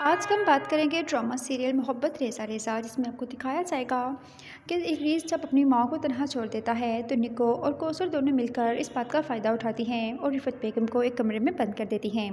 आज हम बात करेंगे ड्रामा सीरियल मोहब्बत रेज़ा रेज़ा, जिसमें आपको दिखाया जाएगा कि रीस जब अपनी माँ को तनहा छोड़ देता है तो निको और कौसर दोनों मिलकर इस बात का फ़ायदा उठाती हैं और रिफ़त बेगम को एक कमरे में बंद कर देती हैं।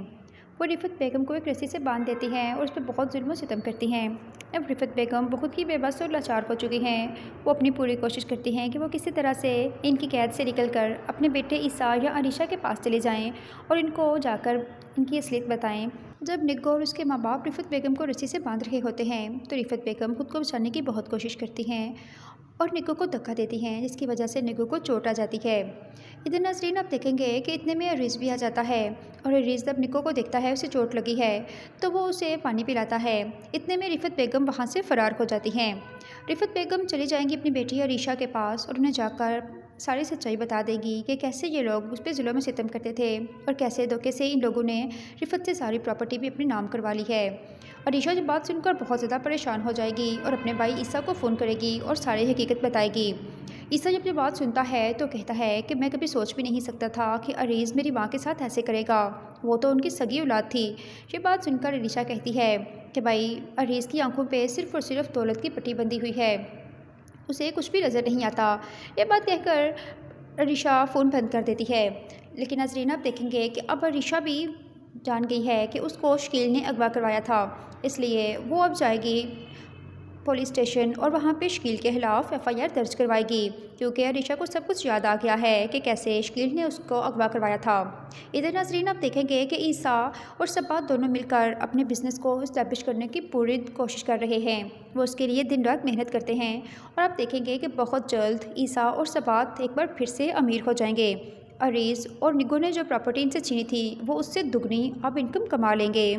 वो रिफ़त बेगम को एक रस्सी से बांध देती हैं और उस पर बहुत जुल्म और सितम करती हैं। अब रिफ़त बेगम बहुत ही बेबस और लाचार हो चुकी हैं। वो अपनी पूरी कोशिश करती हैं कि वो किसी तरह से इनकी कैद से निकल कर अपने बेटे ईसा या अनीशा के पास चले जाएँ और इनको जाकर इनकी असलियत बताएँ। जब निग्गो और उसके माँ बाप रिफ़त बेगम को रस्सी से बांध रहे होते हैं तो रिफ़त बेगम खुद को बचाने की बहुत कोशिश करती हैं और निग्गो को धक्का देती हैं, जिसकी वजह से निग्गो को चोट आ जाती है। इधर नाज़रीन आप देखेंगे कि इतने में अरीज़ भी आ जाता है और अरीज़ जब निग्गो को देखता है उसे चोट लगी है तो वो उसे पानी पिलाता है। इतने में रिफ़त बेगम वहाँ से फ़रार हो जाती हैं। रिफ़त बेगम चली जाएंगी अपनी बेटी अरीशा के पास और उन्हें जाकर सारी सच्चाई बता देगी कि कैसे ये लोग उस पर जुल्म सितम करते थे और कैसे धोखे से इन लोगों ने रिफ़त से सारी प्रॉपर्टी भी अपने नाम करवा ली है। अरीशा जब बात सुनकर बहुत ज़्यादा परेशान हो जाएगी और अपने भाई ईसा को फ़ोन करेगी और सारी हकीकत बताएगी। ईसा जब ये बात सुनता है तो कहता है कि मैं कभी सोच भी नहीं सकता था कि अरीज़ मेरी माँ के साथ ऐसे करेगा, वो तो उनकी सगी औलाद थी। ये बात सुनकर अरीशा कहती है कि भाई अरीज़ की आंखों पे सिर्फ़ और सिर्फ दौलत की पट्टी बंधी हुई है, उसे कुछ भी नज़र नहीं आता। ये बात कहकर अरीशा फ़ोन बंद कर देती है। लेकिन नाज़रीन आप देखेंगे कि अब अरीशा भी जान गई है कि उसको शकील ने अगवा करवाया था, इसलिए वो अब जाएगी पुलिस स्टेशन और वहाँ पे शकील के ख़िलाफ़ एफ़आईआर दर्ज करवाएगी, क्योंकि अरीशा को सब कुछ याद आ गया है कि कैसे शकील ने उसको अगवा करवाया था। इधर नाज़रीन आप देखेंगे कि ईसा और सब्बात दोनों मिलकर अपने बिज़नेस को इस्टेब्लिश करने की पूरी कोशिश कर रहे हैं। वो उसके लिए दिन रात मेहनत करते हैं और आप देखेंगे कि बहुत जल्द ईसा और सब्बात एक बार फिर से अमीर हो जाएंगे। अरीज़ और निगो ने जो प्रॉपर्टी इनसे छीनी थी वो उससे दुगनी अब इनकम कमा लेंगे।